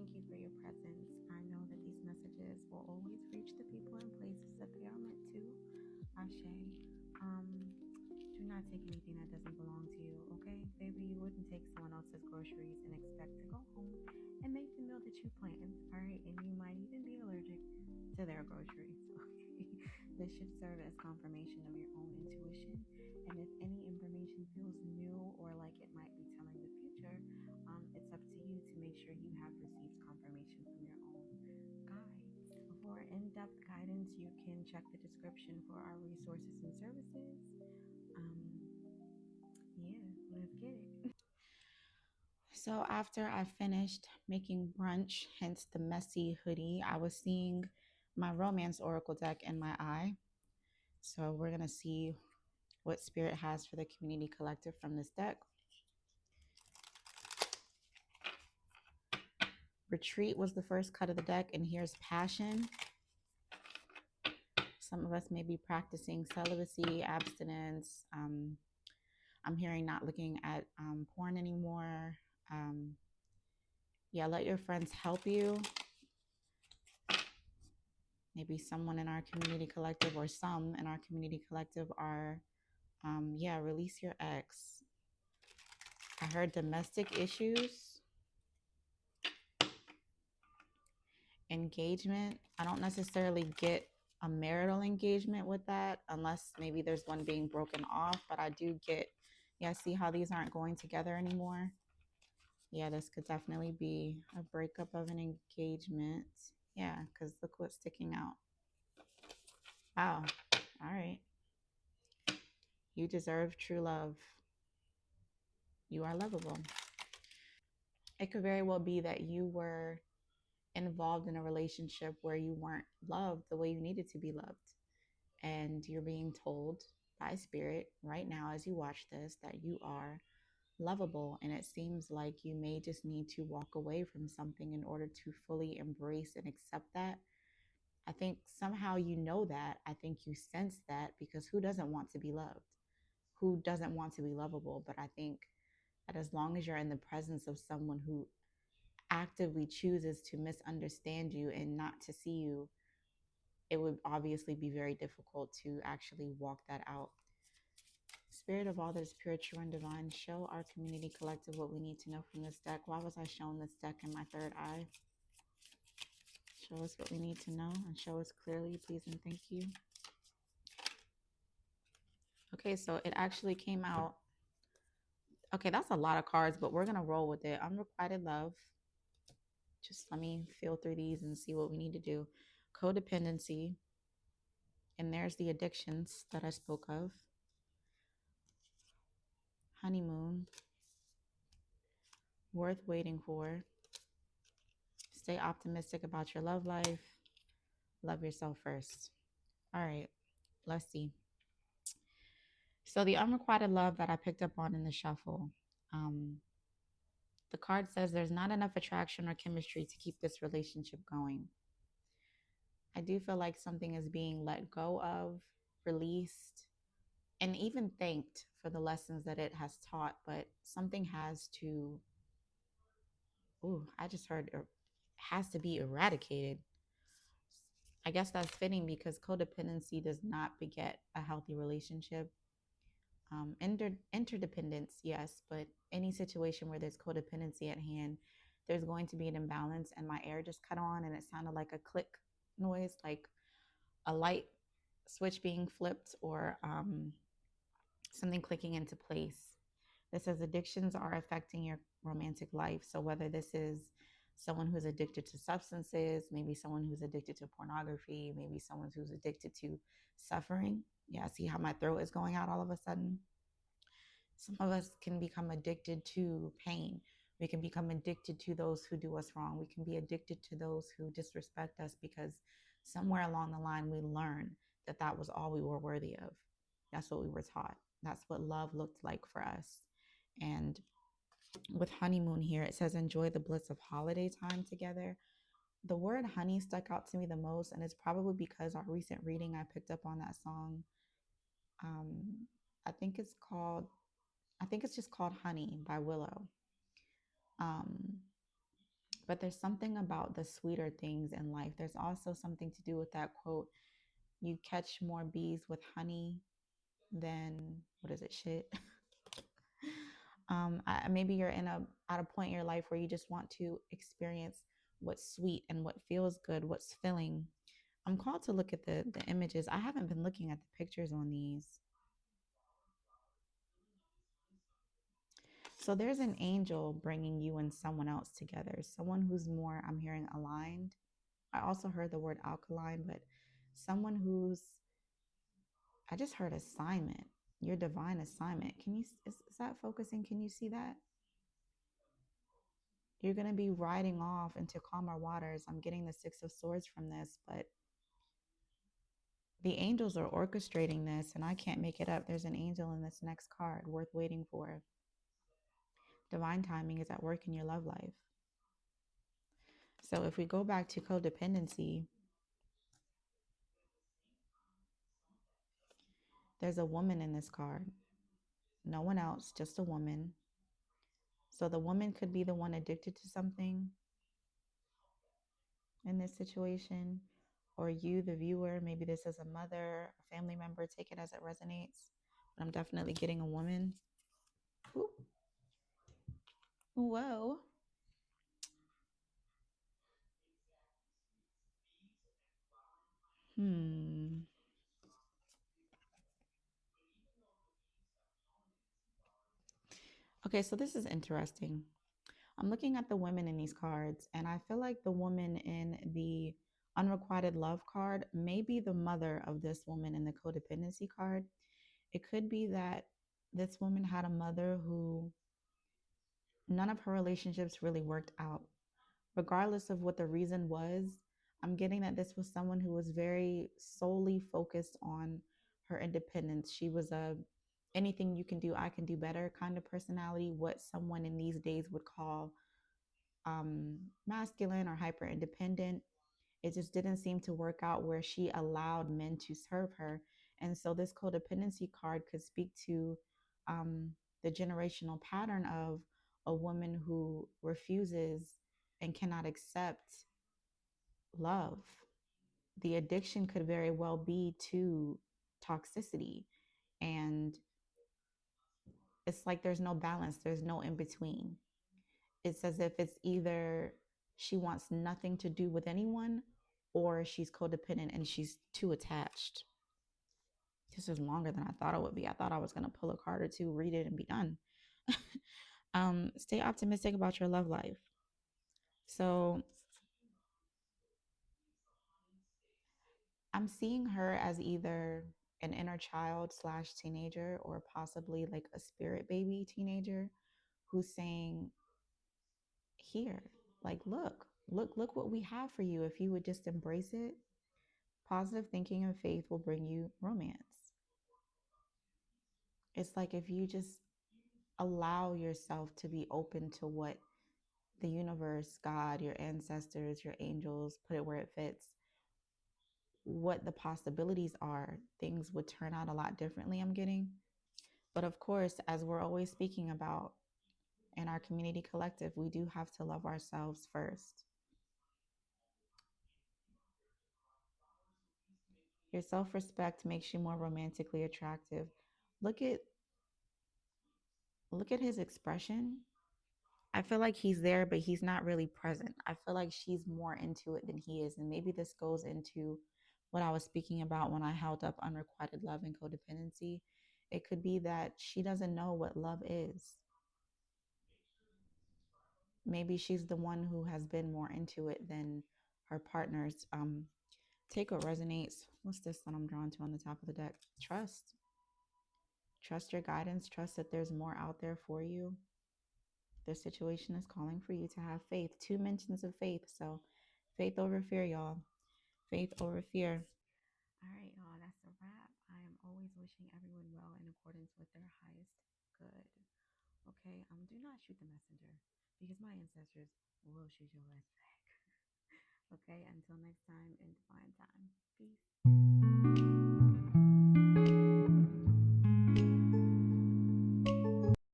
thank you for your presence. I know that these messages will always reach the people and places that they are meant to. Ashe. Do not take anything that doesn't belong to you, okay? Baby, you wouldn't take someone else's groceries and expect to go home and make the meal that you planned, all right? And you might even be allergic to their groceries, okay? This should serve as confirmation of your own intuition. And if any information feels new or like it might be telling the future, it's up to you to make sure you have received confirmation from your own guides. For in-depth guidance, you can check the description for our resources and services. Yeah, let's get it. So after I finished making brunch, hence the messy hoodie, I was seeing my romance oracle deck in my eye. So we're gonna see what spirit has for the community collective from this deck. Retreat was the first cut of the deck, and here's passion. Some of us may be practicing celibacy, abstinence. I'm hearing not looking at porn anymore. Yeah, let your friends help you. Maybe someone in our community collective or some in our community collective are, release your ex. I heard domestic issues, engagement. I don't necessarily get a marital engagement with that unless maybe there's one being broken off, but I do get, see how these aren't going together anymore. Yeah, this could definitely be a breakup of an engagement. Yeah, because look what's sticking out. Wow. All right. You deserve true love. You are lovable. It could very well be that you were involved in a relationship where you weren't loved the way you needed to be loved. And you're being told by spirit right now as you watch this that you are lovable. And it seems like you may just need to walk away from something in order to fully embrace and accept that. I think somehow you know that. I think you sense that because who doesn't want to be loved? Who doesn't want to be lovable? But I think that as long as you're in the presence of someone who actively chooses to misunderstand you and not to see you, it would obviously be very difficult to actually walk that out. Spirit of all that is pure, true, and divine, show our community collective what we need to know from this deck. Why was I shown this deck in my third eye? Show us what we need to know and show us clearly, please and thank you. Okay, so it actually came out. Okay, that's a lot of cards, but we're going to roll with it. Unrequited love. Just let me feel through these and see what we need to do. Codependency. And there's the addictions that I spoke of. Honeymoon. Worth waiting for. Stay optimistic about your love life. Love yourself first. All right, let's see. So the unrequited love that I picked up on in the shuffle, the card says there's not enough attraction or chemistry to keep this relationship going. I do feel like something is being let go of, released, and even thanked for the lessons that it has taught, but something has to, I just heard has to be eradicated. I guess that's fitting because codependency does not beget a healthy relationship. Interdependence, yes, but any situation where there's codependency at hand, there's going to be an imbalance. And my air just cut on and it sounded like a click noise, like a light switch being flipped or something clicking into place. This says addictions are affecting your romantic life. So whether this is someone who's addicted to substances, maybe someone who's addicted to pornography, maybe someone who's addicted to suffering. Yeah, see how my throat is going out all of a sudden? Some of us can become addicted to pain. We can become addicted to those who do us wrong. We can be addicted to those who disrespect us because somewhere along the line we learned that that was all we were worthy of. That's what we were taught. That's what love looked like for us. And with honeymoon here, it says enjoy the bliss of holiday time together. The word honey stuck out to me the most, and it's probably because our recent reading I picked up on that song. Um, I think it's called I think it's just called Honey by Willow. Um, But there's something about the sweeter things in life. There's also something to do with that quote, you catch more bees with honey than, what is it, shit? Maybe you're at a point in your life where you just want to experience what's sweet and what feels good, what's filling. I'm called to look at the images. I haven't been looking at the pictures on these. So there's an angel bringing you and someone else together, someone who's more, I'm hearing, aligned. I also heard the word alkaline, but someone who's, I just heard assignment, your divine assignment. Can you, is that focusing? Can you see that? You're going to be riding off into calmer waters. I'm getting the Six of Swords from this, but the angels are orchestrating this, and I can't make it up. There's an angel in this next card worth waiting for. Divine timing is at work in your love life. So if we go back to codependency, there's a woman in this card. No one else, just a woman. So the woman could be the one addicted to something in this situation, or you, the viewer. Maybe this is a mother, a family member. Take it as it resonates. But I'm definitely getting a woman. Ooh. Whoa. Hmm. Okay, so this is interesting. I'm looking at the women in these cards, and I feel like the woman in the unrequited love card may be the mother of this woman in the codependency card. It could be that this woman had a mother who none of her relationships really worked out. Regardless of what the reason was, I'm getting that this was someone who was very solely focused on her independence. She was a anything you can do, I can do better kind of personality, what someone in these days would call masculine or hyper independent. It just didn't seem to work out where she allowed men to serve her. And so this codependency card could speak to um, the generational pattern of a woman who refuses and cannot accept love. The addiction could very well be to toxicity. And it's like there's no balance, there's no in between. It's as if it's either she wants nothing to do with anyone or she's codependent and she's too attached. This is longer than I thought it would be. I thought I was going to pull a card or two, read it, and be done. Stay optimistic about your love life. So I'm seeing her as either an inner child slash teenager or possibly like a spirit baby teenager who's saying, here, like, look what we have for you. If you would just embrace it, positive thinking and faith will bring you romance. It's like if you just allow yourself to be open to what the universe, God, your ancestors, your angels, put it where it fits, what the possibilities are, things would turn out a lot differently, I'm getting. But of course, as we're always speaking about in our community collective, we do have to love ourselves first. Your self-respect makes you more romantically attractive. Look at look at his expression. I feel like he's there, but he's not really present. I feel like she's more into it than he is. And maybe this goes into what I was speaking about when I held up unrequited love and codependency. It could be that she doesn't know what love is. Maybe she's the one who has been more into it than her partners. Take what resonates. What's this that I'm drawn to on the top of the deck? Trust. Trust your guidance. Trust that there's more out there for you. The situation is calling for you to have faith. Two mentions of faith. So faith over fear, y'all. Faith over fear. All right, y'all. That's a wrap. I am always wishing everyone well in accordance with their highest good. Okay. Do not shoot the messenger because my ancestors will shoot your ass back. Okay. Until next time in divine time. Peace.